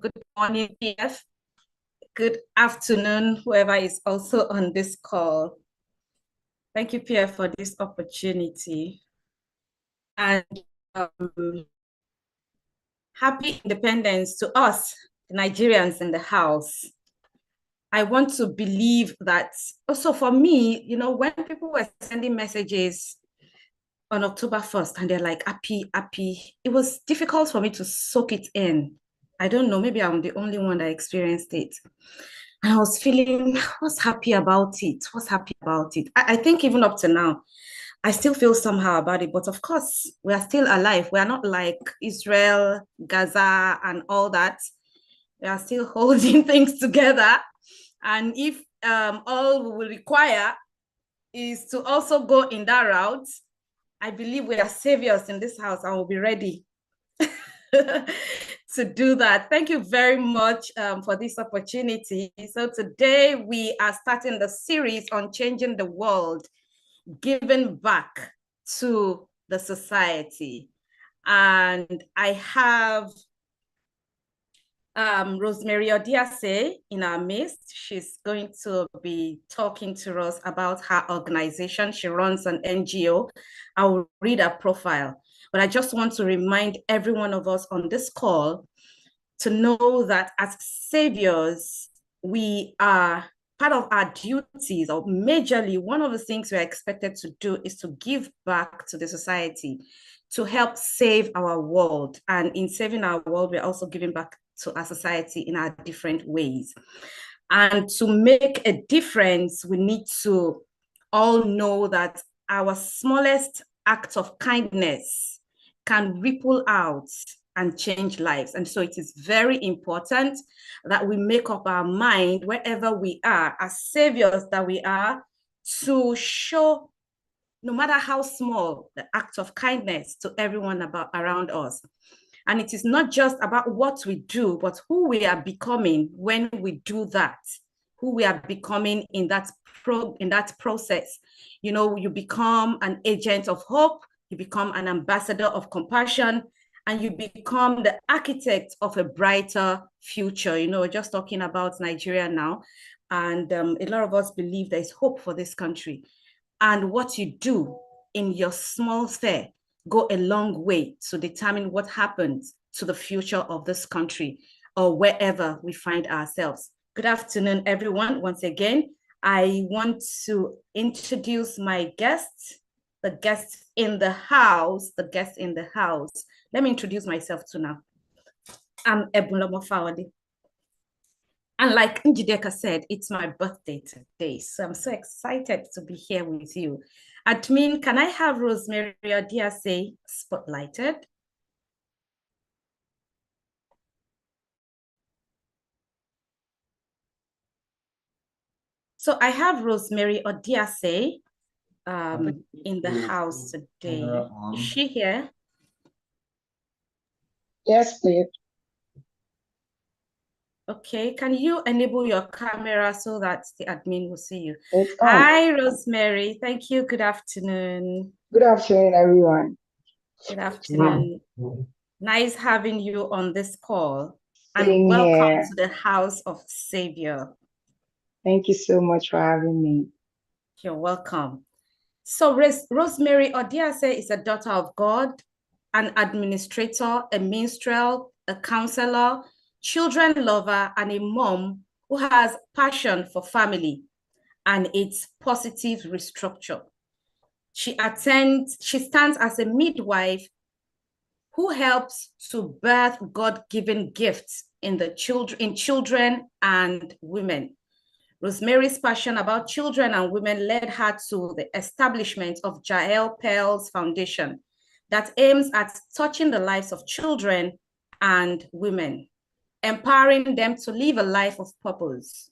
Good morning, PF. Good afternoon, whoever is also on this call. Thank you, PF, for this opportunity. And happy independence to us, the Nigerians in the house. I want to believe that also for me, when people were sending messages on October 1st and they're like, happy, happy, it was difficult for me to soak it in. I don't know, maybe I'm the only one that experienced it. And I was feeling, what's happy about it? What's happy about it? I think even up to now, I still feel somehow about it. But of course, we are still alive. We are not like Israel, Gaza, and all that. We are still holding things together. And if all we will require is to also go in that route, I believe we are saviors in this house and we'll be ready to do that. Thank you very much for this opportunity. So today we are starting the series on changing the world, giving back to the society. And I have Rosemary Odiase in our midst. She's going to be talking to us about her organization. She runs an NGO. I will read her profile. But I just want to remind every one of us on this call to know that as saviors, we are part of our duties, or majorly one of the things we're expected to do is to give back to the society, to help save our world. And in saving our world, we're also giving back to our society in our different ways. And to make a difference, we need to all know that our smallest act of kindness can ripple out and change lives. And so it is very important that we make up our mind wherever we are, as saviors that we are, to show, no matter how small, the act of kindness to everyone around us. And it is not just about what we do, but who we are becoming when we do that, who we are becoming in that process. You become an agent of hope, you become an ambassador of compassion, and you become the architect of a brighter future. We're just talking about Nigeria now, and a lot of us believe there is hope for this country. And what you do in your small sphere go a long way to determine what happens to the future of this country or wherever we find ourselves. Good afternoon, everyone. Once again, I want to introduce my guests, the guests in the house, Let me introduce myself too now. I'm Ebunlomo Fawadi. And like Njideka said, it's my birthday today. So I'm so excited to be here with you. Admin, can I have Rosemary Odiase spotlighted? So I have Rosemary Odiase in the house today. Is she here? Yes, please. Okay, can you enable your camera so that the admin will see you? It's on. Hi, Rosemary. Thank you. Good afternoon. Good afternoon, everyone. Good afternoon. Nice having you on this call. Same and welcome here. to the House of Savior. Thank you so much for having me. You're welcome. So Rosemary Odiase is a daughter of God, an administrator, a minstrel, a counselor, children lover, and a mom who has passion for family and its positive restructure. She stands as a midwife who helps to birth God-given gifts in children and women. Rosemary's passion about children and women led her to the establishment of Jael Pearl's Foundation that aims at touching the lives of children and women, empowering them to live a life of purpose.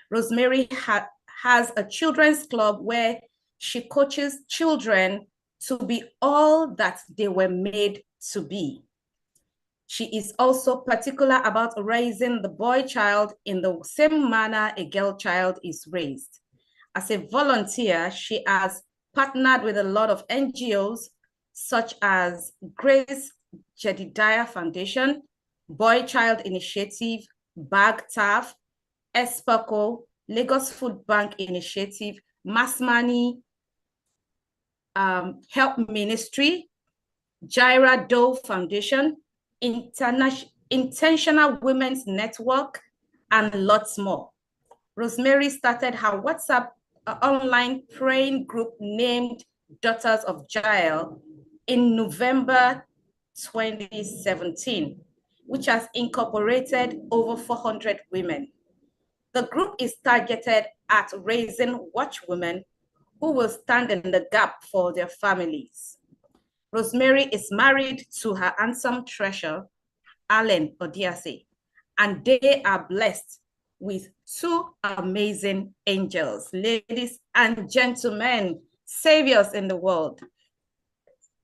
Rosemary has a children's club where she coaches children to be all that they were made to be. She is also particular about raising the boy child in the same manner a girl child is raised. As a volunteer, she has partnered with a lot of NGOs such as Grace Jedidiah Foundation, Boy Child Initiative, BAGTAF, ESPACO, Lagos Food Bank Initiative, Mass Money, Help Ministry, Jaira Doe Foundation, Intentional Women's Network, and lots more. Rosemary started her WhatsApp online praying group named Daughters of Jael in November 2017, which has incorporated over 400 women. The group is targeted at raising watchwomen who will stand in the gap for their families. Rosemary is married to her handsome treasure, Alan Odiase, and they are blessed with two amazing angels, ladies and gentlemen, saviors in the world.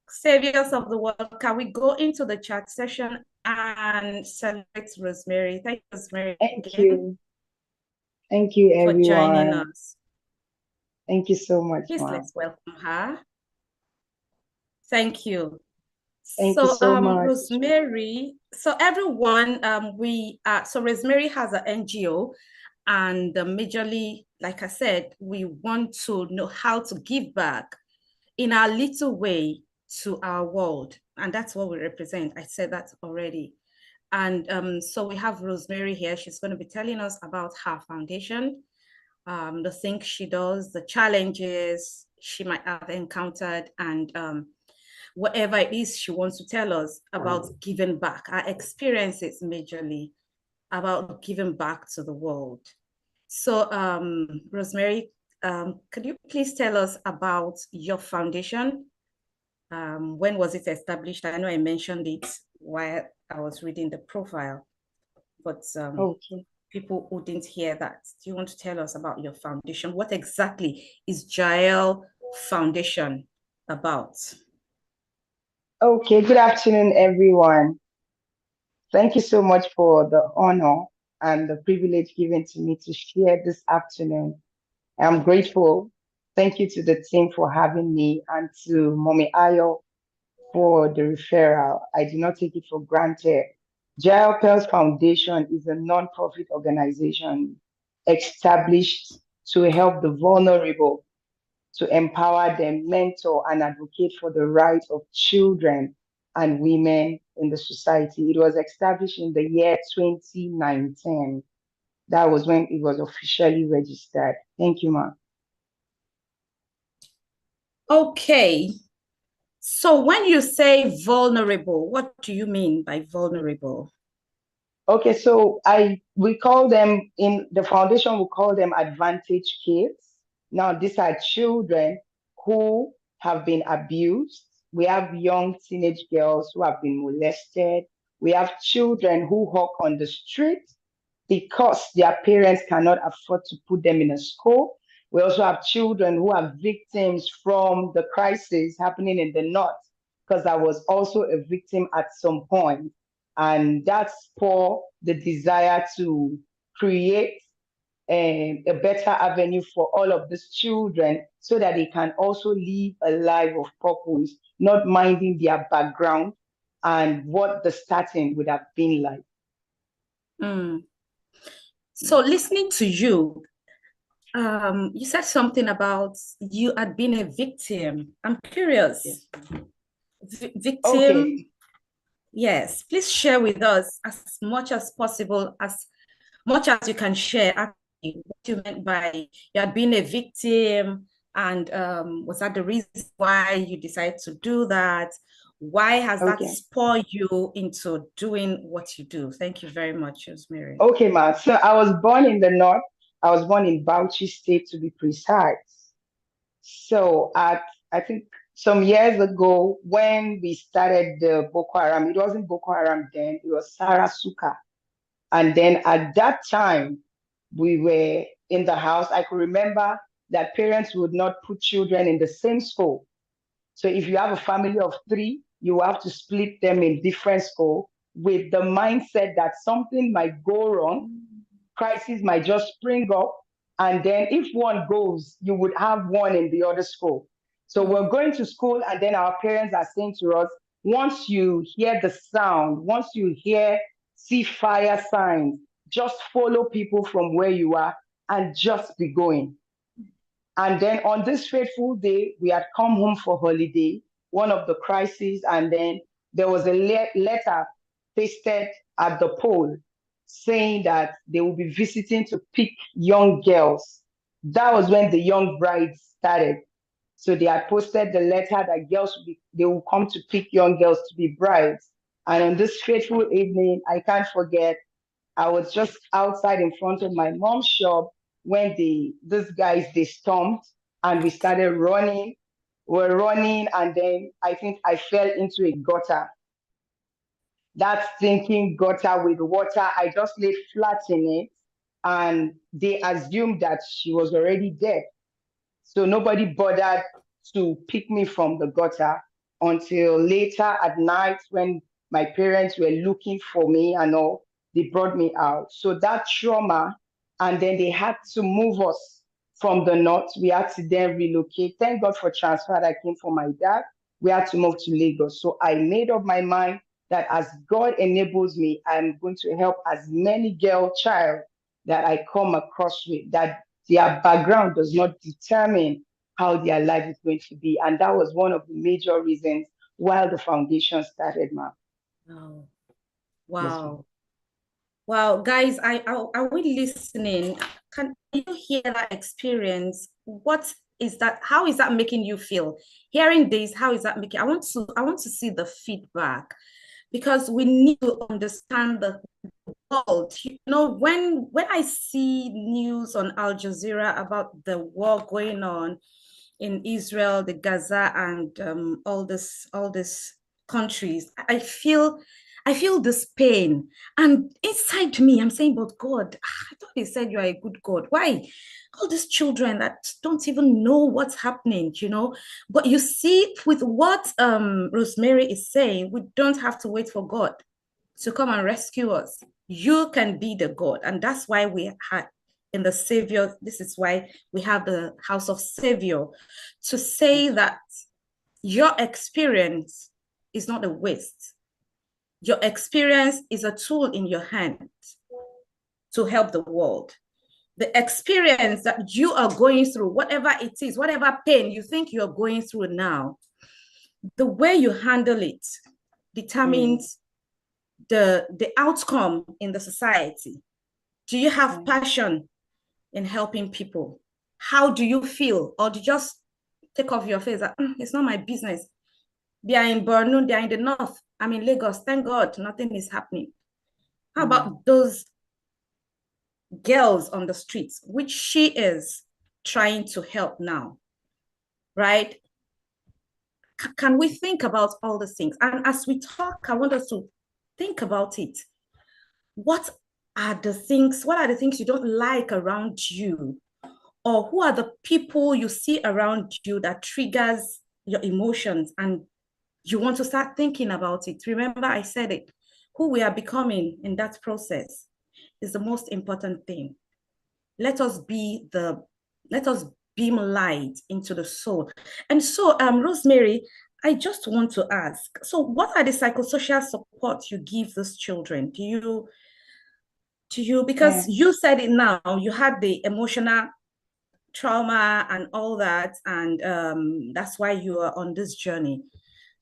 Saviors of the world, can we go into the chat session and celebrate Rosemary? Thank you, Rosemary. Thank you. Thank you, for joining everyone. us. Thank you so much, Please Mom. let's welcome her. Thank you. Thank you so much. Rosemary, so everyone, so Rosemary has an NGO, and majorly, like I said, we want to know how to give back in our little way to our world, and that's what we represent. I said that already. And so we have Rosemary here. She's going to be telling us about her foundation, the things she does, the challenges she might have encountered, and whatever it is she wants to tell us about giving back, our experiences majorly about giving back to the world. So Rosemary, could you please tell us about your foundation? When was it established? I know I mentioned it while I was reading the profile, but Okay. people who didn't hear that, do you want to tell us about your foundation? What exactly is Jael Foundation about? Okay, good afternoon, everyone. Thank you so much for the honor and the privilege given to me to share this afternoon. I'm grateful. Thank you to the team for having me and to Mommy Ayo for the referral. I do not take it for granted. Jael Pels Foundation is a non-profit organization established to help the vulnerable, to empower them, mentor, and advocate for the rights of children and women in the society. It was established in the year 2019. That was when it was officially registered. Thank you, ma'am. Okay. So when you say vulnerable, what do you mean by vulnerable? Okay, so we call them in the foundation, we call them advantage kids. Now, these are children who have been abused. We have young teenage girls who have been molested. We have children who hawk on the street because their parents cannot afford to put them in a school. We also have children who are victims from the crisis happening in the north, because I was also a victim at some point. And that's for the desire to create a better avenue for all of these children so that they can also live a life of purpose, not minding their background and what the starting would have been like. Mm. So listening to you, you said something about you had been a victim. I'm curious. Yes. Victim. Okay. Yes, please share with us as much as possible, as much as you can share, actually, what you meant by you had been a victim, and was that the reason why you decided to do that? Why has that Okay. spurred you into doing what you do? Thank you very much, Rosemary. Okay, ma. So I was born in the north. I was born in Bauchi State, to be precise. So I think some years ago, when we started the Boko Haram, it wasn't Boko Haram then, it was Sarasuka. And then at that time, we were in the house. I could remember that parents would not put children in the same school. So if you have a family of three, you have to split them in different school with the mindset that something might go wrong, crisis might just spring up, and then if one goes, you would have one in the other school. So we're going to school, and then our parents are saying to us, once you hear the sound, once you hear see fire signs, just follow people from where you are and just be going. And then on this fateful day, we had come home for holiday, one of the crises, and then there was a letter pasted at the pole saying that they will be visiting to pick young girls. That was when the young brides started. So they had posted the letter that they will come to pick young girls to be brides. And on this fateful evening, I can't forget, I was just outside in front of my mom's shop when these guys they stormed and we started running. We're running, and then I think I fell into a gutter. That stinking gutter with water, I just laid flat in it, and they assumed that she was already dead. So nobody bothered to pick me from the gutter until later at night when my parents were looking for me and all, they brought me out. So that trauma, and then they had to move us from the north. We had to then relocate. Thank God for transfer that came from my dad. We had to move to Lagos. So I made up my mind that as God enables me, I'm going to help as many girl child that I come across with, that their background does not determine how their life is going to be. And that was one of the major reasons why the foundation started, ma'am. Wow. Yes, Wow. ma'am. Wow, guys, are we listening? Can you hear that experience? What is that? How is that making you feel? Hearing this, how is that making? I want to see the feedback because we need to understand the world. When I see news on Al Jazeera about the war going on in Israel, the Gaza, and all this countries, I feel this pain. And inside me, I'm saying, but God, I thought you said you are a good God. Why? All these children that don't even know what's happening. But you see, with what Rosemary is saying, we don't have to wait for God to come and rescue us. You can be the God. And that's why we had in the Savior, this is why we have the house of Savior to say that your experience is not a waste. Your experience is a tool in your hand to help the world. The experience that you are going through, whatever it is, whatever pain you think you're going through now, the way you handle it determines the outcome in the society. Do you have passion in helping people? How do you feel? Or do you just take off your face that it's not my business? They are in Borno, they are in the north. I'm in Lagos. Thank God, nothing is happening. How about those girls on the streets, which she is trying to help now, right? Can we think about all the things? And as we talk, I want us to think about it. What are the things you don't like around you? Or who are the people you see around you that triggers your emotions and you want to start thinking about it? Remember, I said it. Who we are becoming in that process is the most important thing. Let us beam light into the soul. And so, Rosemary, I just want to ask, so what are the psychosocial support you give those children? Because you said it now, you had the emotional trauma and all that, and that's why you are on this journey.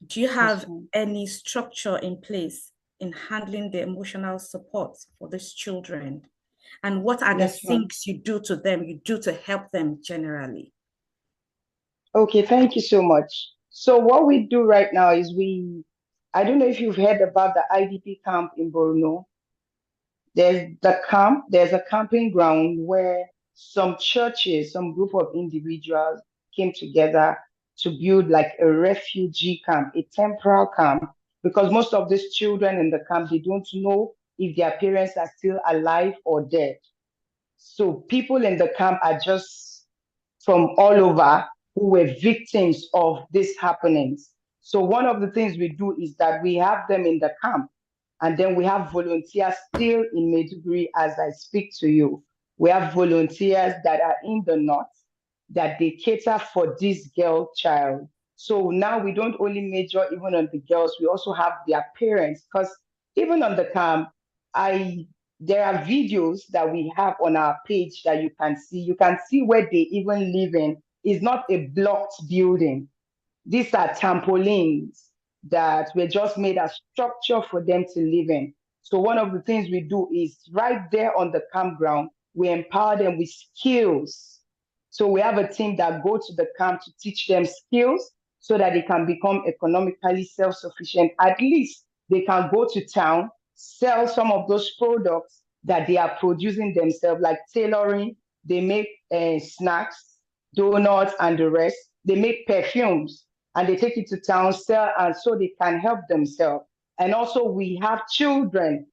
Do you have any structure in place in handling the emotional support for these children? And what are the things you do to help them generally? Okay, thank you so much. So what we do right now is I don't know if you've heard about the IDP camp in Borno. There's a camping ground where some churches, some group of individuals came together to build like a refugee camp, a temporal camp, because most of these children in the camp, they don't know if their parents are still alive or dead. So people in the camp are just from all over who were victims of these happenings. So one of the things we do is that we have them in the camp, and then we have volunteers still in Maiduguri as I speak to you. We have volunteers that are in the north that they cater for this girl child. So now we don't only major even on the girls, we also have their parents, because even on the camp, there are videos that we have on our page that you can see. You can see where they even live in. It's not a blocked building. These are trampolines that were just made as structure for them to live in. So one of the things we do is right there on the campground, we empower them with skills. So we have a team that go to the camp to teach them skills so that they can become economically self-sufficient. At least they can go to town, sell some of those products that they are producing themselves, like tailoring. They make snacks, donuts, and the rest. They make perfumes and they take it to town, sell, and so they can help themselves. And also, we have children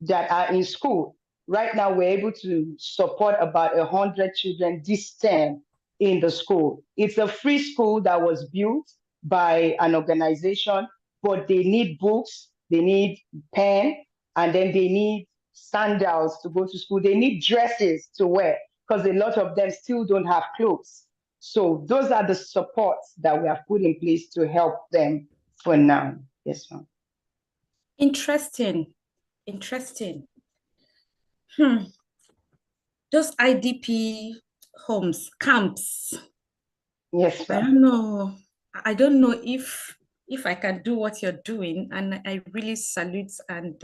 that are in school. Right now, we're able to support about 100 children this term in the school. It's a free school that was built by an organization, but they need books, they need pen, and then they need sandals to go to school. They need dresses to wear because a lot of them still don't have clothes. So those are the supports that we have put in place to help them for now. Yes, ma'am. Interesting. Interesting. Those IDP homes, camps. Yes, I ma'am. don't know. I don't know if I can do what you're doing, and I really salute and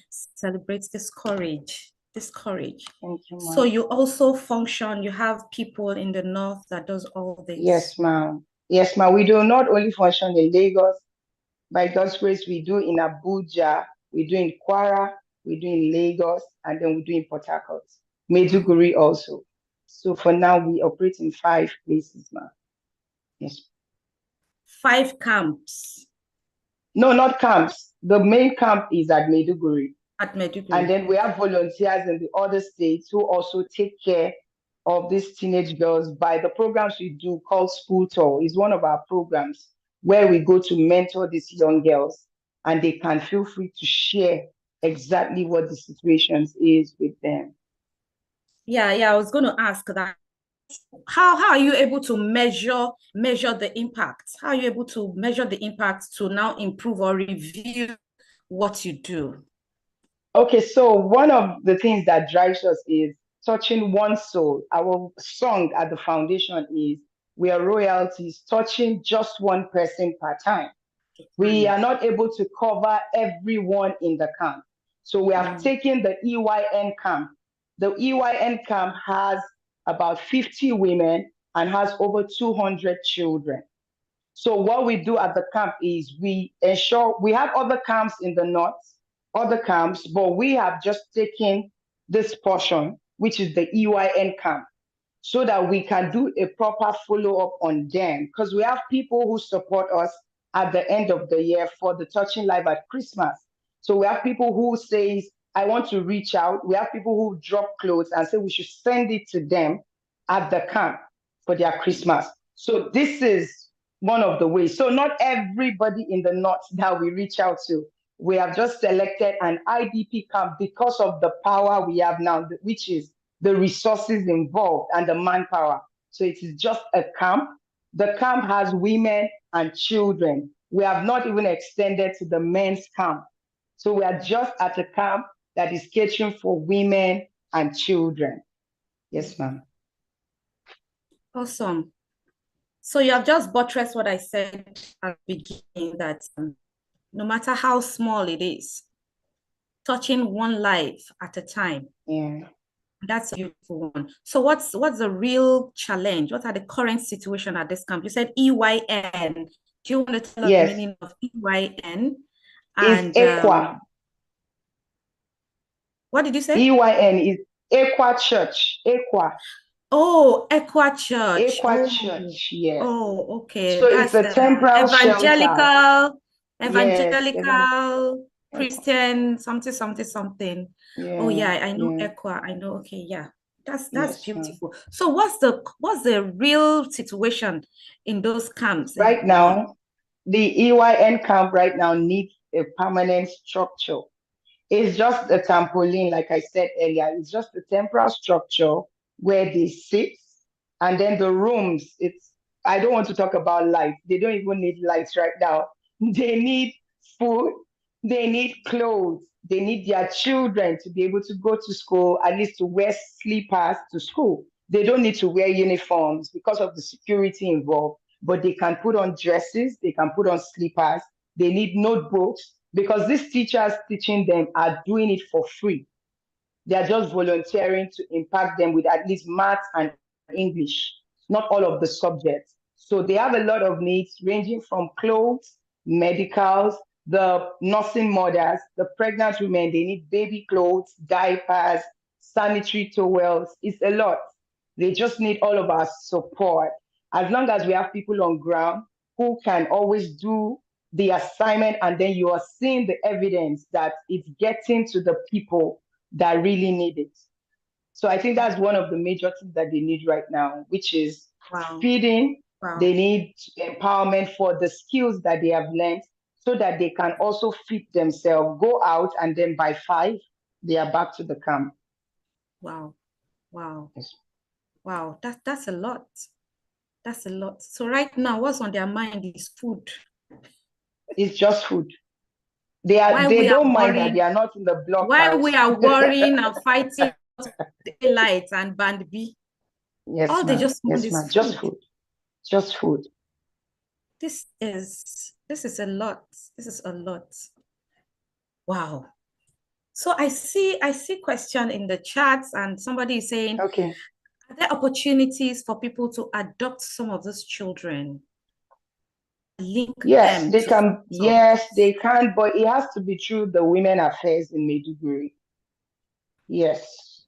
celebrate this courage. This courage. Thank you, So ma'am. you also function. You have people in the north that does all this. Yes, ma'am. Yes, ma'am. We do not only function in Lagos. By God's grace, we do in Abuja, we do in Kwara, we do in Lagos, and then we do in Port Harcourt, Maiduguri also. So for now, we operate in 5 places, ma'am. Yes. 5 camps. No, not camps. The main camp is at Maiduguri. At Maiduguri. And then we have volunteers in the other states who also take care of these teenage girls by the programs we do called School Tour. Is one of our programs where we go to mentor these young girls and they can feel free to share exactly what the situations is with them. Yeah, I was going to ask that. How are you able to measure the impact? How are you able to measure the impact to now improve or review what you do? Okay, so one of the things that drives us is touching one soul. Our song at the foundation is we are royalties, touching just one person per time. We are not able to cover everyone in the camp. So we have taken the EYN camp. The EYN camp has about 50 women and has over 200 children. So what we do at the camp is we ensure we have other camps in the north, other camps, but we have just taken this portion, which is the EYN camp, so that we can do a proper follow-up on them. Because we have people who support us at the end of the year for the Touching Live at Christmas. So we have people who says, I want to reach out. We have people who drop clothes and say we should send it to them at the camp for their Christmas. So this is one of the ways. So not everybody in the north that we reach out to. We have just selected an IDP camp because of the power we have now, which is the resources involved and the manpower. So it is just a camp. The camp has women and children. We have not even extended to the men's camp. So we are just at a camp that is catering for women and children. Yes, ma'am. Awesome. So you have just buttressed what I said at the beginning, that no matter how small it is, touching one life at a time. Yeah. That's a beautiful one. So what's the real challenge? What are the current situation at this camp? You said EYN. Do you want to tell us the meaning of EYN? And it's Equa. What did you say? EYN is Equa Church. Equa. Oh, Equa Church. Equa Church, yes. Oh, okay. So that's it's a temporal evangelical, Christian, something. Yeah, oh yeah, I know Equa. I know. Okay, yeah. That's beautiful. So what's the real situation in those camps? Right now, the EYN camp right now needs a permanent structure. It's just a trampoline, like I said earlier. It's just a temporal structure where they sit, and then the rooms. I don't want to talk about lights. They don't even need lights right now. They need food. They need clothes. They need their children to be able to go to school, at least to wear slippers to school. They don't need to wear uniforms because of the security involved, but they can put on dresses, they can put on slippers, they need notebooks because these teachers teaching them are doing it for free. They are just volunteering to impact them with at least math and English, not all of the subjects. So they have a lot of needs ranging from clothes, medicals, the nursing mothers, the pregnant women, they need baby clothes, diapers, sanitary towels. It's a lot. They just need all of our support. As long as we have people on ground who can always do the assignment and then you are seeing the evidence that it's getting to the people that really need it. So I think that's one of the major things that they need right now, which is Wow. feeding. Wow. They need empowerment for the skills that they have learned so that they can also feed themselves, go out, and then by 5, they are back to the camp. Wow. Wow. Yes. Wow. That's a lot. That's a lot. So right now, what's on their mind is food. It's just food. They don't mind that they are not in the While blockhouse. we are worrying and fighting daylight and band B, Yes, all they ma'am. just want Yes, is ma'am. food. Just food. Just food. This is a lot. This is a lot. Wow. So I see question in the chats and somebody is saying, Okay. are there opportunities for people to adopt some of those children? Link Yes, them they to can. Yes, they can, but it has to be through the Women Affairs in Maiduguri. Yes.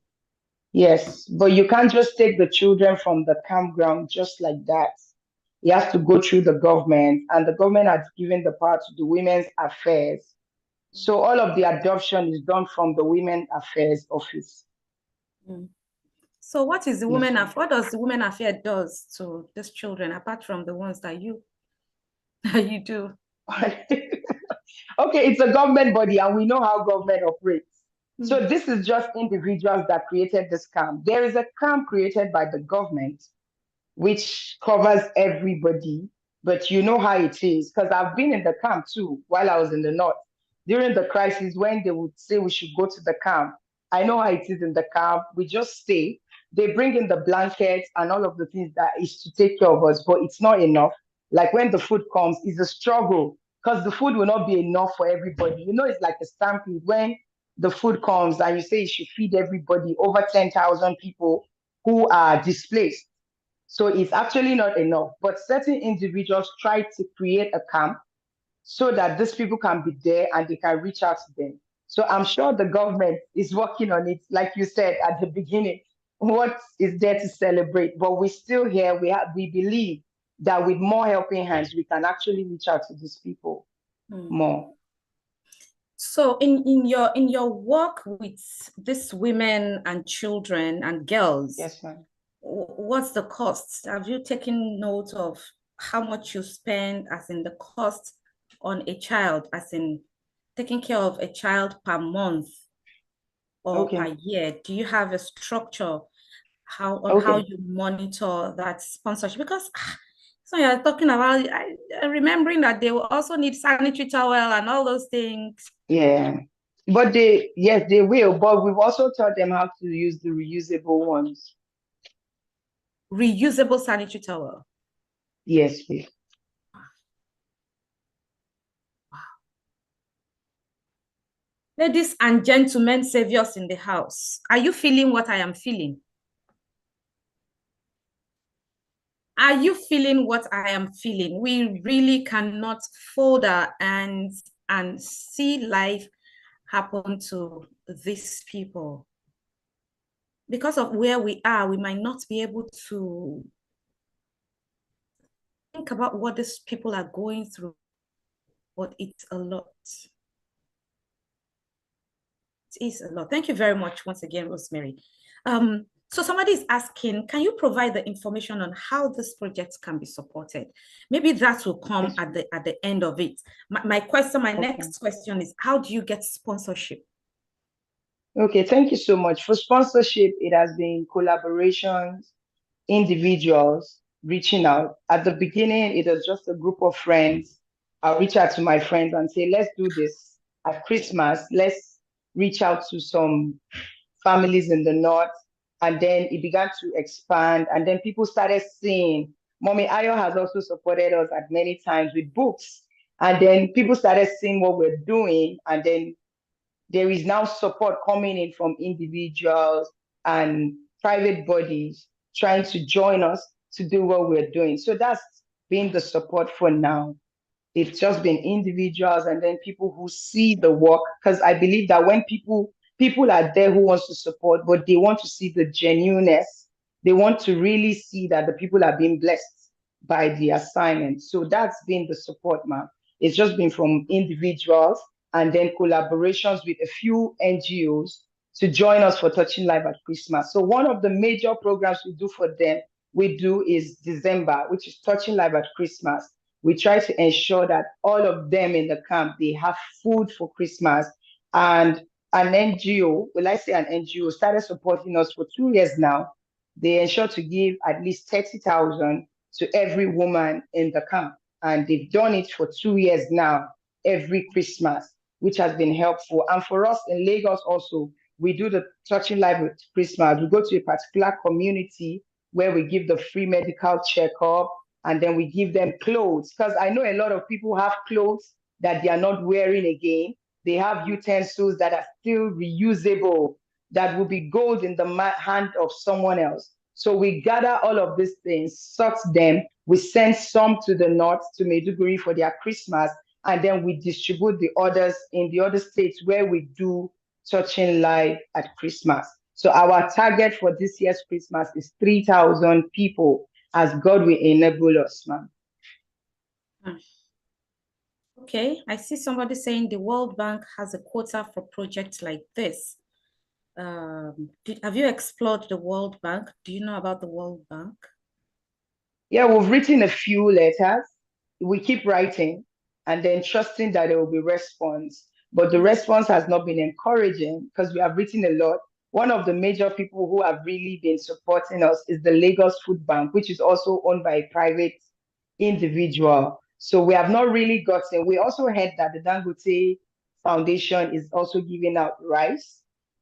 Yes, but you can't just take the children from the campground just like that. It has to go through the government, and the government has given the power to the Women's Affairs. So all of the adoption is done from the Women Affairs Office. So what is the Yes, Women ma'am. Affairs? What does the Women Affairs does to these children apart from the ones that you do? Okay, it's a government body, and we know how government operates. So Mm. this is just individuals that created this camp. There is a camp created by the government which covers everybody. But you know how it is, because I've been in the camp too while I was in the north. During the crisis, when they would say we should go to the camp, I know how it is in the camp. We just stay. They bring in the blankets and all of the things that is to take care of us, but it's not enough. Like when the food comes, it's a struggle because the food will not be enough for everybody. You know, it's like a stampede when the food comes and you say you should feed everybody, over 10,000 people who are displaced. So it's actually not enough. But certain individuals try to create a camp so that these people can be there and they can reach out to them. So I'm sure the government is working on it, like you said at the beginning. What is there to celebrate? But we're still here. We believe that with more helping hands, we can actually reach out to these people more. So in your work with these women and children and girls, Yes, ma'am. What's the cost? Have you taken note of how much you spend as in the cost on a child, as in taking care of a child per month or per year? Do you have a structure how you monitor that sponsorship? Because so you're talking about remembering that they will also need sanitary towel and all those things. Yeah. But yes, they will. But we've also taught them how to use the reusable ones. Reusable sanitary towel. Yes, please. Ladies and gentlemen, saviors in the house, are you feeling what I am feeling? Are you feeling what I am feeling? We really cannot fold our hands and see life happen to these people. Because of where we are, we might not be able to think about what these people are going through, but it's a lot. It is a lot. Thank you very much once again, Rosemary. So somebody is asking, can you provide the information on how this project can be supported? Maybe that will come at the end of it. My next question is, how do you get sponsorship? Okay, thank you so much. For sponsorship, it has been collaborations, individuals reaching out. At the beginning, it was just a group of friends. I'll reach out to my friends and say, let's do this at Christmas. Let's reach out to some families in the north, and then it began to expand. And then people started seeing. Mommy Ayo has also supported us at many times with books. And then people started seeing what we're doing. And then there is now support coming in from individuals and private bodies trying to join us to do what we're doing. So that's been the support for now. It's just been individuals and then people who see the work. Because I believe that when people are there who wants to support, but they want to see the genuineness. They want to really see that the people are being blessed by the assignment. So that's been the support, ma'am. It's just been from individuals and then collaborations with a few NGOs to join us for Touching Life at Christmas. So one of the major programs we do for them, we do is December, which is Touching Life at Christmas. We try to ensure that all of them in the camp, they have food for Christmas. And an NGO, will I say an NGO, started supporting us for 2 years now. They ensure to give at least 30,000 to every woman in the camp. And they've done it for 2 years now, every Christmas, which has been helpful. And for us in Lagos also, we do the Touching Life with Christmas. We go to a particular community where we give the free medical checkup and then we give them clothes. Because I know a lot of people have clothes that they are not wearing again. They have utensils that are still reusable, that will be gold in the hand of someone else. So we gather all of these things, sort them. We send some to the north, to Maiduguri for their Christmas, and then we distribute the others in the other states where we do Touching Life at Christmas. So our target for this year's Christmas is 3,000 people, as God will enable us, ma'am. Okay, I see somebody saying the World Bank has a quota for projects like this. Have you explored the World Bank? Do you know about the World Bank? Yeah, we've written a few letters. We keep writing and then trusting that there will be response. But the response has not been encouraging because we have written a lot. One of the major people who have really been supporting us is the Lagos Food Bank, which is also owned by a private individual. So we have not really gotten. We also heard that the Dangote Foundation is also giving out rice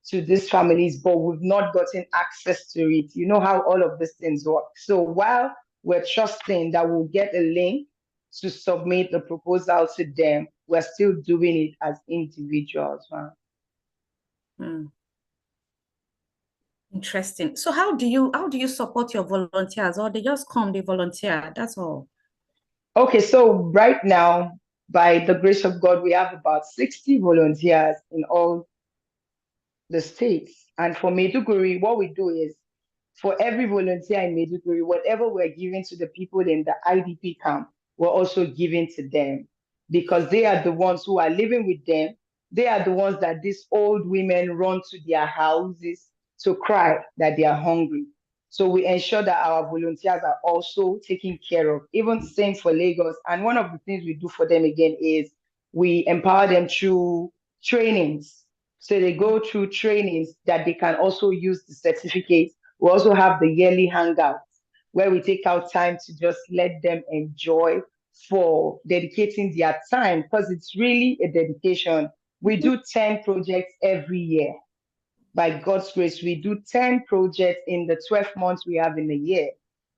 to these families, but we've not gotten access to it. You know how all of these things work. So while we're trusting that we'll get a link to submit the proposal to them, we're still doing it as individuals. Interesting. So how do you support your volunteers, or they just come, they volunteer? That's all. Okay, so right now, by the grace of God, we have about 60 volunteers in all the states. And for Maiduguri, what we do is for every volunteer in Maiduguri, whatever we're giving to the people in the IDP camp, we're also giving to them because they are the ones who are living with them. They are the ones that these old women run to their houses to cry that they are hungry. So we ensure that our volunteers are also taken care of, even same for Lagos. And one of the things we do for them again is we empower them through trainings. So they go through trainings that they can also use the certificate. We also have the yearly hangouts where we take out time to just let them enjoy for dedicating their time because it's really a dedication. We do 10 projects every year. By God's grace, we do 10 projects in the 12 months we have in a year.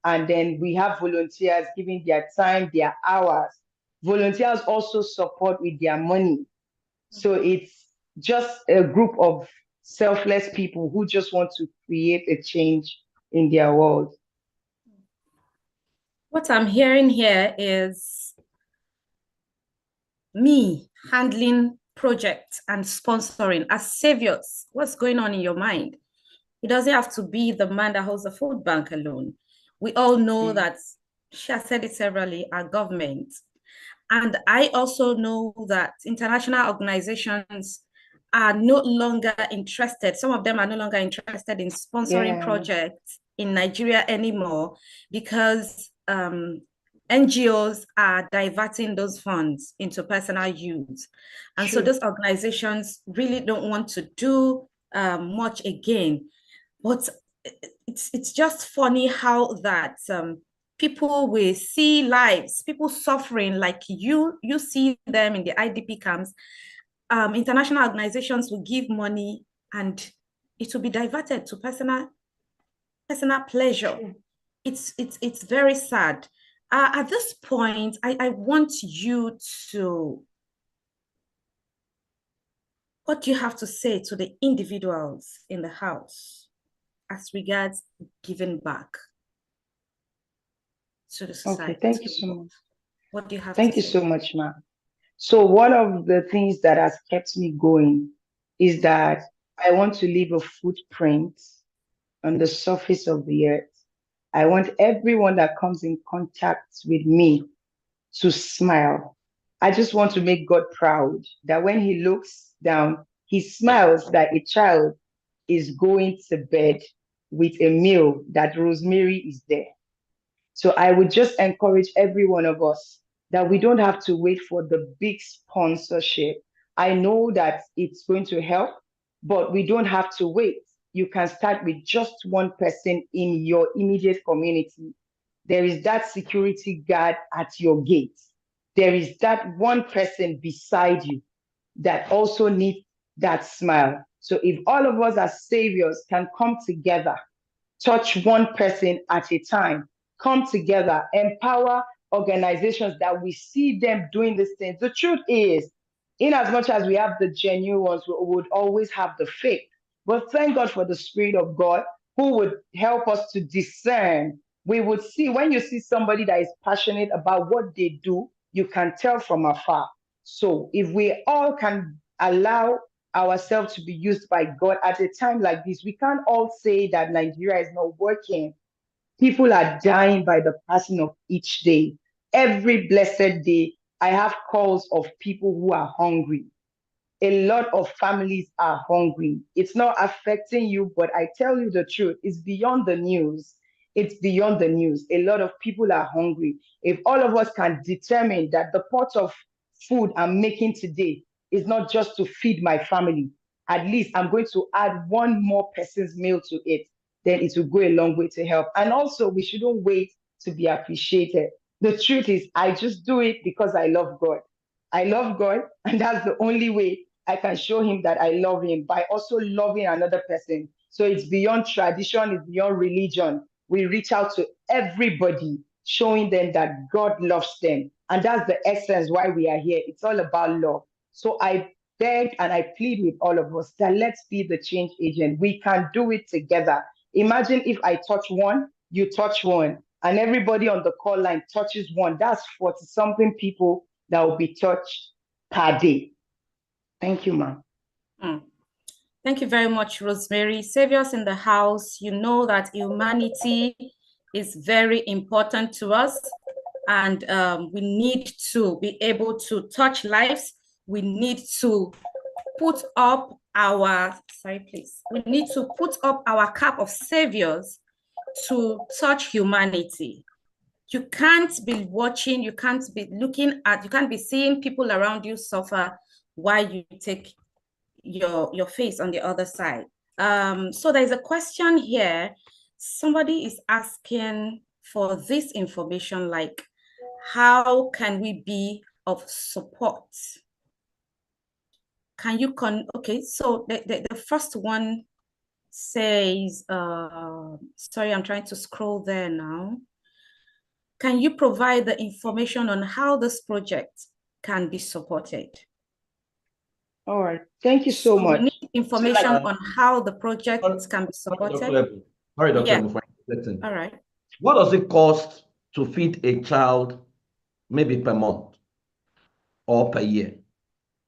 And then we have volunteers giving their time, their hours. Volunteers also support with their money. So it's just a group of selfless people who just want to create a change in their world. What I'm hearing here is me handling projects and sponsoring as saviors. What's going on in your mind? It doesn't have to be the man that holds the food bank alone. We all know that, she has said it severally, our government. And I also know that international organizations are no longer interested. Some of them are no longer interested in sponsoring projects in Nigeria anymore because NGOs are diverting those funds into personal use. And so those organizations really don't want to do much again. But it's just funny how that people will see lives, people suffering like you see them in the IDP camps, international organizations will give money and it will be diverted to personal pleasure. Sure. It's very sad. At this point, I want you to, what do you have to say to the individuals in the house as regards giving back to the Okay, society, thank to you the so world? much. What do you have to Thank you say? so much, ma'am. So one of the things that has kept me going is that I want to leave a footprint on the surface of the earth. I want everyone that comes in contact with me to smile. I just want to make God proud that when He looks down, He smiles that a child is going to bed with a meal, that Rosemary is there. So I would just encourage every one of us that we don't have to wait for the big sponsorship. I know that it's going to help, but we don't have to wait. You can start with just one person in your immediate community. There is that security guard at your gate. There is that one person beside you that also needs that smile. So if all of us as saviors can come together, touch one person at a time, come together, empower organizations that we see them doing these things. The truth is, in as much as we have the genuine ones, we would always have the fake. But thank God for the Spirit of God who would help us to discern. We would see when you see somebody that is passionate about what they do, you can tell from afar. So if we all can allow ourselves to be used by God at a time like this, we can't all say that Nigeria is not working. People are dying by the passing of each day. Every blessed day, I have calls of people who are hungry. A lot of families are hungry. It's not affecting you, but I tell you the truth, it's beyond the news. It's beyond the news. A lot of people are hungry. If all of us can determine that the pot of food I'm making today is not just to feed my family, at least I'm going to add one more person's meal to it, then it will go a long way to help. And also, we shouldn't wait to be appreciated. The truth is, I just do it because I love God. I love God, and that's the only way I can show him that I love him, by also loving another person. So it's beyond tradition, it's beyond religion. We reach out to everybody, showing them that God loves them. And that's the essence why we are here. It's all about love. So I beg and I plead with all of us that let's be the change agent. We can do it together. Imagine if I touch one, you touch one, and everybody on the call line touches one. That's 40 something people that will be touched per day. Thank you, ma'am. Mm. Thank you very much, Rosemary. Saviors in the house, you know that humanity is very important to us, and we need to be able to touch lives. We need to put up our, sorry, please. We need to put up our cap of saviors to touch humanity. You can't be watching, you can't be looking at, you can't be seeing people around you suffer while you take your face on the other side. So there's a question here. Somebody is asking for this information, like, how can we be of support? Can you okay, so the first one says, sorry, I'm trying to scroll there now. Can you provide the information on how this project can be supported? All right. Thank you so So we much. need information on how the project can be supported. Sorry, Dr. Yeah. Ebu, All right. what does it cost to feed a child, maybe per month or per year?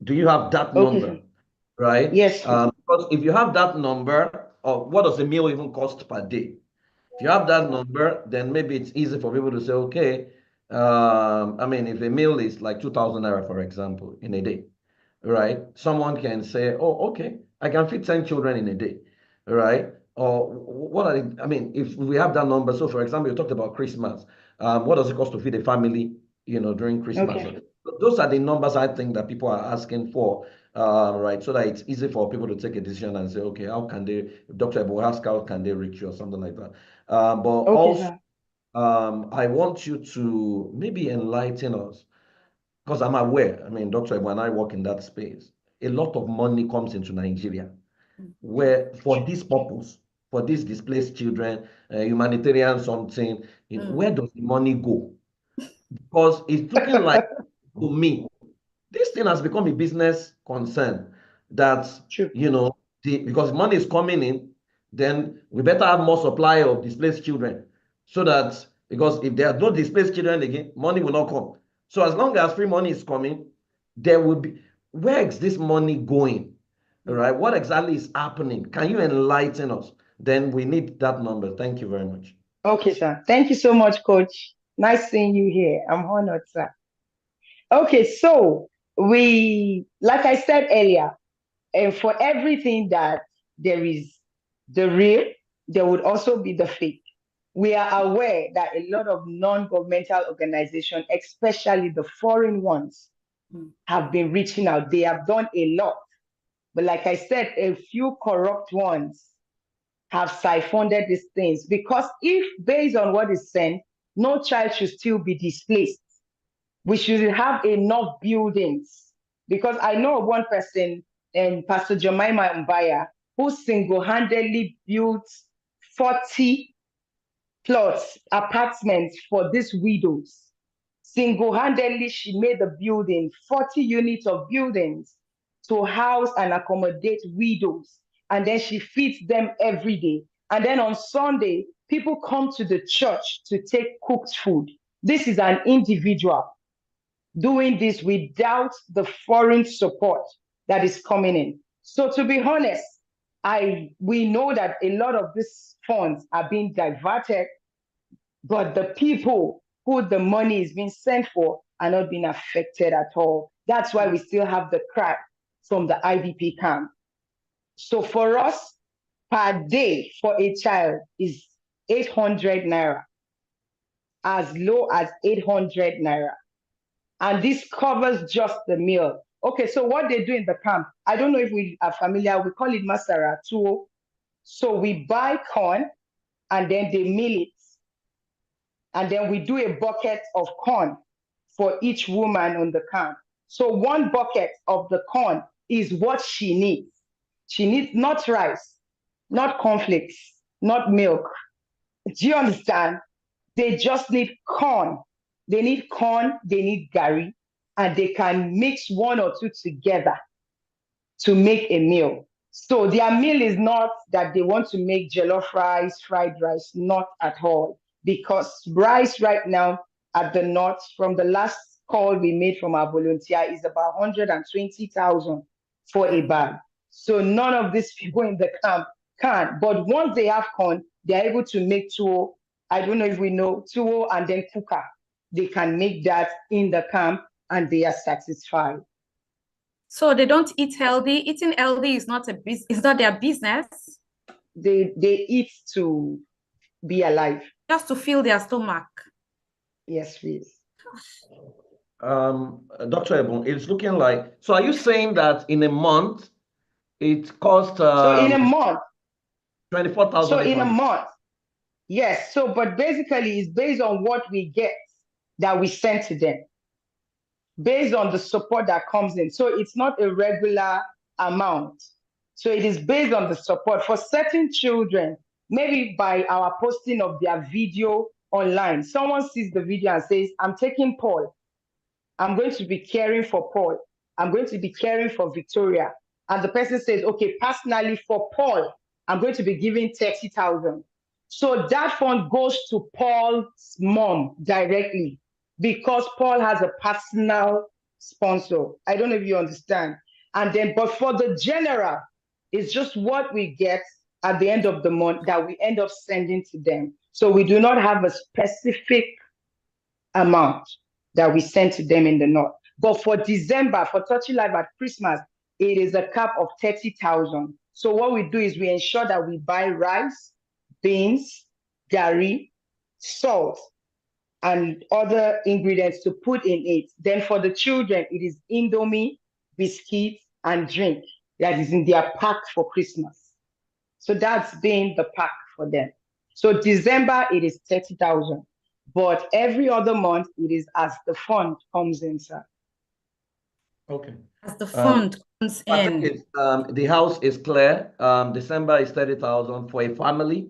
Do you have that Okay, number? sir. Right? Yes, sir. Because if you have that number, or what does a meal even cost per day? If you have that number, then maybe it's easy for people to say, okay, I mean, if a meal is like 2,000 naira, for example, in a day, right? Someone can say, oh, okay, I can feed 10 children in a day, right? Or what are I mean, if we have that number, so for example, you talked about Christmas, what does it cost to feed a family, during Christmas? Okay. Those are the numbers I think that people are asking for, right? So that it's easy for people to take a decision and say, okay, how can they, if Dr. Ebo ask, how can they reach you or something like that? But Okay, also, sir. I want you to maybe enlighten us, because I'm aware, I mean, Dr. Ebo and I work in that space. a lot of money comes into Nigeria, where for this purpose, for these displaced children, humanitarian something, where does the money go? Because it's looking like, to me, this thing has become a business concern that, True. because money is coming in, then we better have more supply of displaced children so that, because if there are no displaced children again, money will not come. So as long as free money is coming, there will be, where is this money going? Right? What exactly is happening? Can you enlighten us? Then we need that number. Thank you very much. Okay, sir. Thank you so much, Coach. Nice seeing you here. I'm honored, sir. Okay, so like I said earlier, and for everything that there is the real, there would also be the fake. We are aware that a lot of non-governmental organizations, especially the foreign ones, have been reaching out. They have done a lot. But like I said, a few corrupt ones have siphoned these things, because if based on what is sent, no child should still be displaced. We should have enough buildings, because I know of one person, and Pastor Jemima Mbaya, who single-handedly built 40 plots, apartments for these widows. Single-handedly, she made the building, 40 units of buildings to house and accommodate widows. And then she feeds them every day. And then on Sunday, people come to the church to take cooked food. This is an individual doing this without the foreign support that is coming in. So to be honest, we know that a lot of these funds are being diverted, but the people who the money is being sent for are not being affected at all. That's why we still have the crack from the IDP camp. So for us, per day for a child is 800 naira, as low as 800 naira. And this covers just the meal. Okay, so what they do in the camp, I don't know if we are familiar, we call it masara, tuwo. So we buy corn and then they mill it. And then we do a bucket of corn for each woman on the camp. So one bucket of the corn is what she needs. She needs not rice, not cornflakes, not milk. Do you understand? They just need corn. They need corn, they need gari, and they can mix one or two together to make a meal. So their meal is not that they want to make jollof rice, fried rice, not at all. Because rice right now at the north, from the last call we made from our volunteer, is about 120,000 for a bag. So none of these people in the camp can. But once they have corn, they're able to make tuwo. I don't know if we know tuwo and then kuka. They can make that in the camp and they are satisfied. So they don't eat healthy. Eating healthy is not it's not their business. They eat to be alive. Just to fill their stomach. Yes, please. Dr. Ebon, it's looking like, so are you saying that in a month it costs so in a month 24,000? So in a month, yes. So but basically it's based on what we get that we send to them, based on the support that comes in. So it's not a regular amount. So it is based on the support. For certain children, maybe by our posting of their video online, someone sees the video and says, I'm taking Paul. I'm going to be caring for Paul. I'm going to be caring for Victoria. And the person says, okay, personally for Paul, I'm going to be giving 30,000. So that fund goes to Paul's mom directly, because Paul has a personal sponsor. I don't know if you understand. And then, but for the general, it's just what we get at the end of the month that we end up sending to them. So we do not have a specific amount that we send to them in the north. But for December, for Touchy Life at Christmas, it is a cap of 30,000. So what we do is we ensure that we buy rice, beans, gari, salt, and other ingredients to put in it. Then for the children, it is Indomie, biscuits, and drink that is in their pack for Christmas. So that's been the pack for them. So December, it is 30,000. But every other month, it is as the fund comes in, sir. Okay. As the fund I think it's the house is clear. December is 30,000 for a family.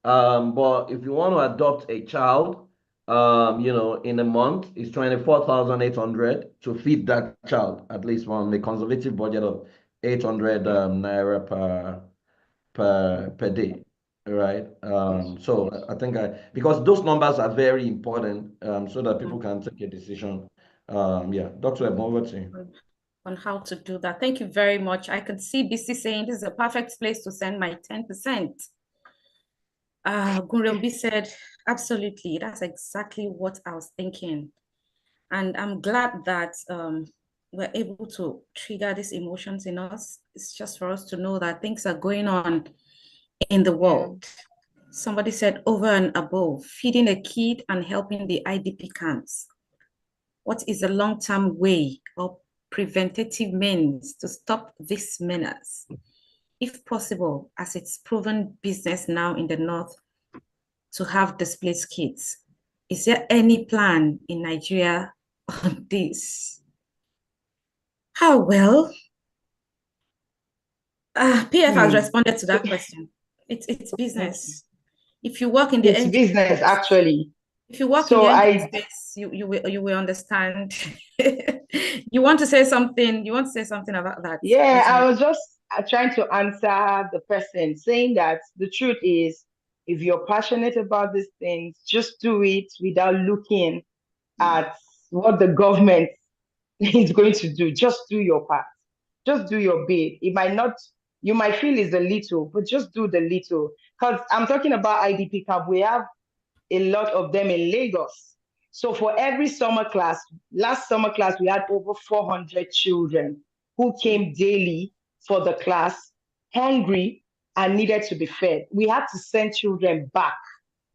But if you want to adopt a child, in a month, it's 24,800 to feed that child, at least from a conservative budget of 800 naira per day, right? So I think because those numbers are very important, so that people can take a decision. Yeah, Dr. Ebon, over to you. On how to do that. Thank you very much. I could see BC saying this is a perfect place to send my 10%. Gurumbi said, absolutely, that's exactly what I was thinking. And I'm glad that we're able to trigger these emotions in us. It's just for us to know that things are going on in the world. Somebody said over and above, feeding a kid and helping the IDP camps. What is a long-term way or preventative means to stop this menace? If possible, as it's proven business now in the North to have displaced kids. Is there any plan in Nigeria on this? How well? PF has responded to that question. It's business. If you work in the it's business space, actually. If you work in the NGO space, you will understand. You want to say something? You want to say something about that? Yeah, I was just trying to answer the person, saying that the truth is, if you're passionate about these things, just do it without looking at what the government is going to do. Just do your part. Just do your bit. It might not, you might feel it's a little, but just do the little. Because I'm talking about IDP camp. We have a lot of them in Lagos. So for every summer class, last summer class, we had over 400 children who came daily for the class, hungry and needed to be fed. We had to send children back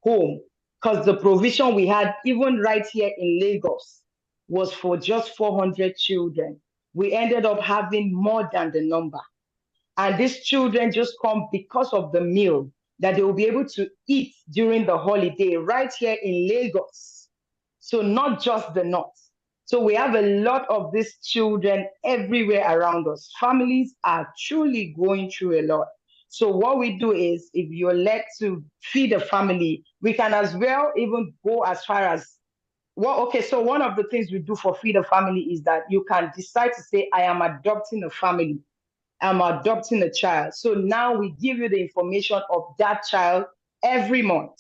home because the provision we had, even right here in Lagos, was for just 400 children. We ended up having more than the number. And these children just come because of the meal that they will be able to eat during the holiday right here in Lagos. So not just the North. So we have a lot of these children everywhere around us. Families are truly going through a lot. So what we do is, if you're led to feed a family, we can as well even go as far as, so one of the things we do for Feed a Family is that you can decide to say, I am adopting a family. I'm adopting a child. So now we give you the information of that child every month.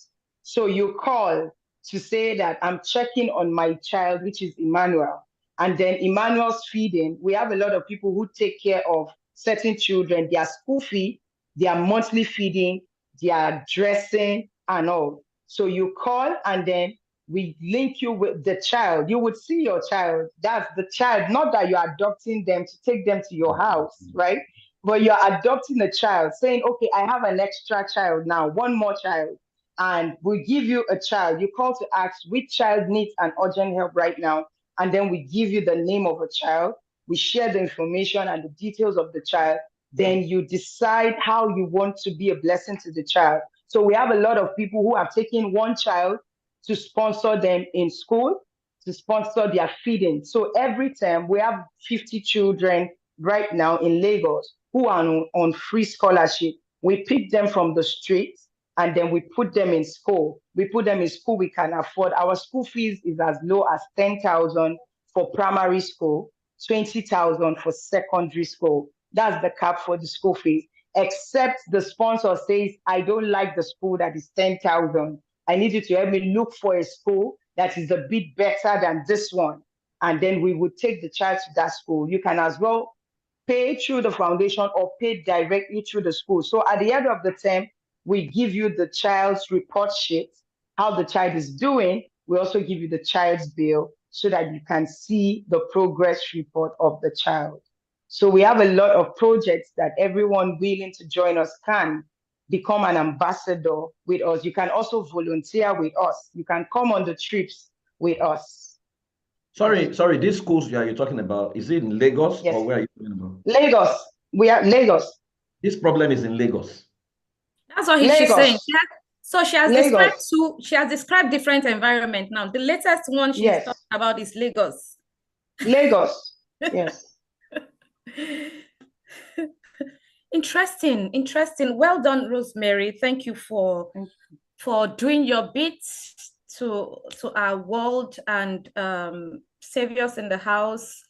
So you call to say that I'm checking on my child, which is Emmanuel. And then Emmanuel's feeding. We have a lot of people who take care of certain children, their school fee, their monthly feeding, their dressing, and all. So you call and then we link you with the child. You would see your child. That's the child, not that you're adopting them to take them to your house, right? But you're adopting a child, saying, okay, I have an extra child now, one more child, and we give you a child. You call to ask which child needs an urgent help right now, and then we give you the name of a child. We share the information and the details of the child. Then you decide how you want to be a blessing to the child. So we have a lot of people who have taken one child to sponsor them in school, to sponsor their feeding. So every term, we have 50 children right now in Lagos who are on free scholarship. We pick them from the streets and then we put them in school. We put them in school we can afford. Our school fees is as low as 10,000 for primary school, 20,000 for secondary school. That's the cap for the school fees. Except the sponsor says, I don't like the school that is 10,000. I need you to help me look for a school that is a bit better than this one. And then we would take the child to that school. You can as well pay through the foundation or pay directly through the school. So at the end of the term, we give you the child's report sheet, how the child is doing. We also give you the child's bill so that you can see the progress report of the child. So we have a lot of projects that everyone willing to join us can become an ambassador with us. You can also volunteer with us. You can come on the trips with us. Sorry, these schools you're talking about, is it in Lagos or where are you talking about? Lagos. We are Lagos. This problem is in Lagos. That's what she's saying. So she has described different environment now. The latest one she's talking about is Lagos. Lagos, yes. Interesting, interesting. Well done, Rosemary. Thank you for doing your bit to our world and saviors in the house.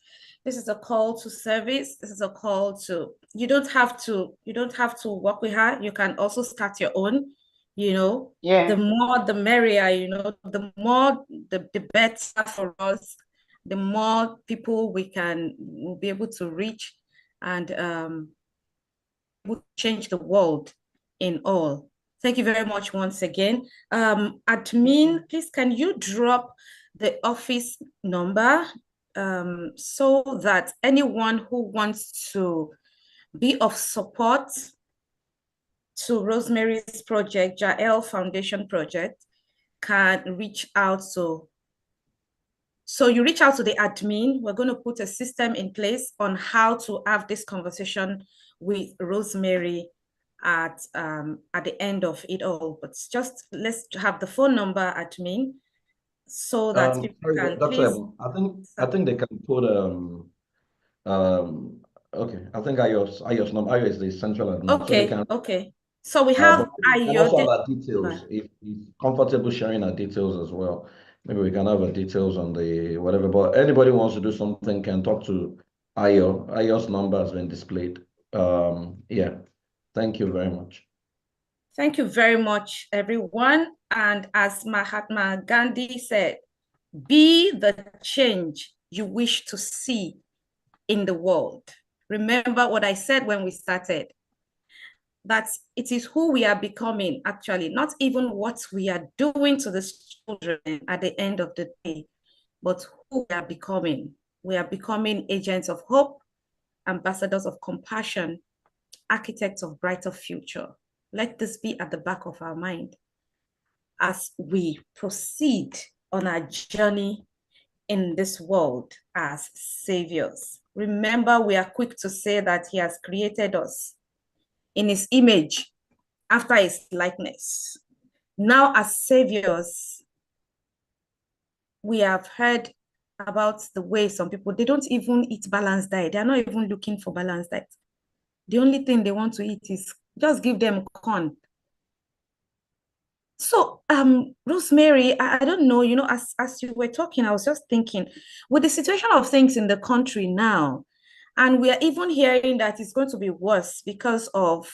This is a call to service. This is a call to you don't have to work with her. You can also start your own, you know. Yeah. The more the merrier, you know, the more the better for us, the more people will be able to reach and will change the world in all. Thank you very much once again. Admin, please can you drop the office number so that anyone who wants to be of support to Rosemary's project, Jael Foundation project, can reach out to. So you reach out to the admin. We're going to put a system in place on how to have this conversation with Rosemary at the end of it all. But just let's have the phone number, admin, so that people Sorry, can Dr. please. Ebon, I think they can put um okay, I think Ayos number Ayo is the central admin, so they Okay, can okay. So we have but we can Ayo also have this our details number. if comfortable sharing our details as well. Maybe we can have our details on the whatever. But anybody who wants to do something can talk to Ayo. Ayo's number has been displayed. Yeah. Thank you very much. Thank you very much, everyone. And as Mahatma Gandhi said, be the change you wish to see in the world. Remember what I said when we started, that it is who we are becoming, actually, not even what we are doing to the children at the end of the day, but who we are becoming. We are becoming agents of hope, ambassadors of compassion, architects of brighter future. Let this be at the back of our mind as we proceed on our journey in this world as saviors. Remember, we are quick to say that he has created us in his image, after his likeness. Now, as saviors, we have heard about the way some people, they don't even eat balanced diet. They're not even looking for balanced diet. The only thing they want to eat is just give them corn. So, Rosemary, I don't know, you know, as you were talking, I was just thinking, with the situation of things in the country now, and we are even hearing that it's going to be worse because of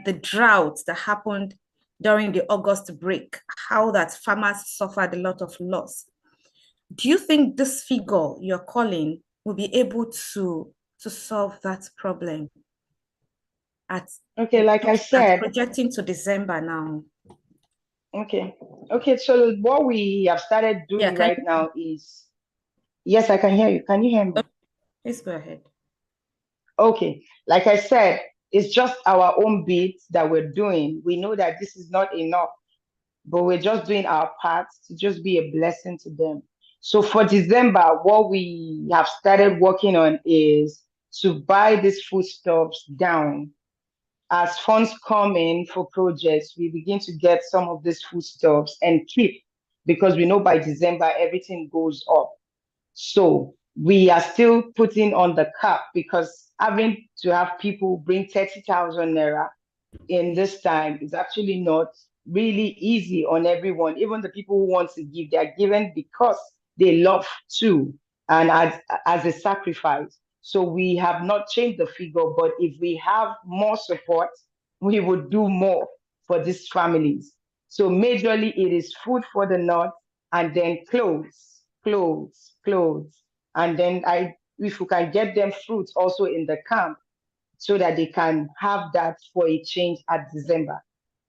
the drought that happened during the August break, how that farmers suffered a lot of loss. Do you think this figure you're calling will be able to solve that problem at Okay, like I said, projecting to December now? okay. Okay, so what we have started Yeah, doing can right now is, yes, I can hear you. Can you hear me? please go ahead. Okay, like I said, it's just our own bit that we're doing. We know that this is not enough, but we're just doing our part to just be a blessing to them. So for December, what we have started working on is to buy these foodstuffs down. As funds come in for projects, we begin to get some of these foodstuffs and keep, because we know by December everything goes up. So we are still putting on the cap, because having to have people bring 30,000 naira in this time is actually not really easy on everyone. Even the people who want to give, they are given because they love to, and as a sacrifice. So we have not changed the figure, but if we have more support, we would do more for these families. So majorly it is food for the north, and then clothes. And then if we can get them fruits also in the camp, so that they can have that for a change at December.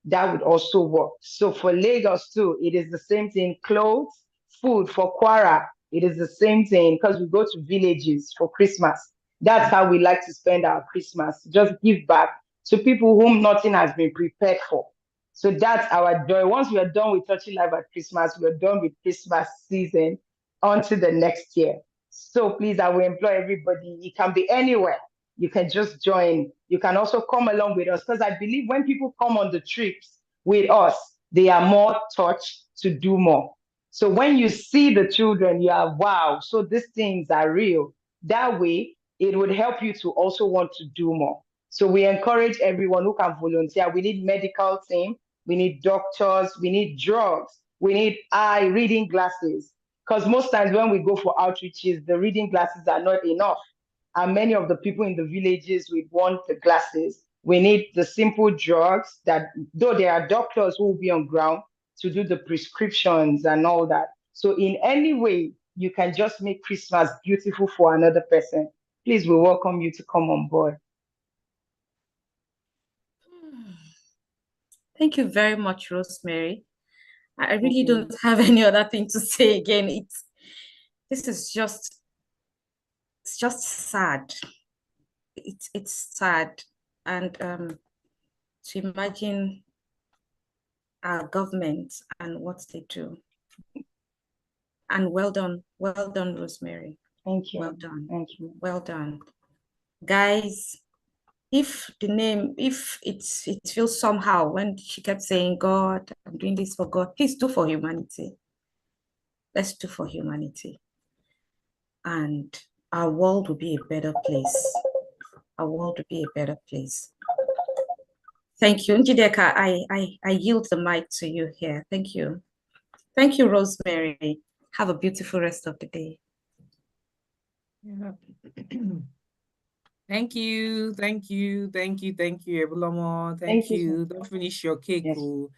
That would also work. So for Lagos too, it is the same thing. Clothes, food for Kwara, it is the same thing, because we go to villages for Christmas. That's how we like to spend our Christmas. Just give back to people whom nothing has been prepared for. So that's our joy. Once we are done with Touching Life at Christmas, we are done with Christmas season on to the next year. So please, I will employ everybody. It can be anywhere. You can just join. You can also come along with us, because I believe when people come on the trips with us, they are more touched to do more. So when you see the children, you are, wow, so these things are real. That way, it would help you to also want to do more. So we encourage everyone who can volunteer. We need medical team, we need doctors, we need drugs, we need eye reading glasses. Because most times when we go for outreaches, the reading glasses are not enough. And many of the people in the villages, we want the glasses. We need the simple drugs that, though there are doctors who will be on ground to do the prescriptions and all that. So in any way you can just make Christmas beautiful for another person, please, we welcome you to come on board. Thank you very much, Rosemary. I really don't have any other thing to say again. This is just, it's just sad. It's sad. And to imagine our government and what they do. And well done, Rosemary. Thank you. Well done. Thank you. Well done. Guys, if it feels somehow when she kept saying, God, I'm doing this for God, please do for humanity. Let's do for humanity. And our world will be a better place. Our world will be a better place. Thank you. Njideka, I yield the mic to you here. Thank you. Thank you, Rosemary. Have a beautiful rest of the day. Yeah. Thank you, Ebulomo. Thank you. Don't finish your cake. Yes. Oh.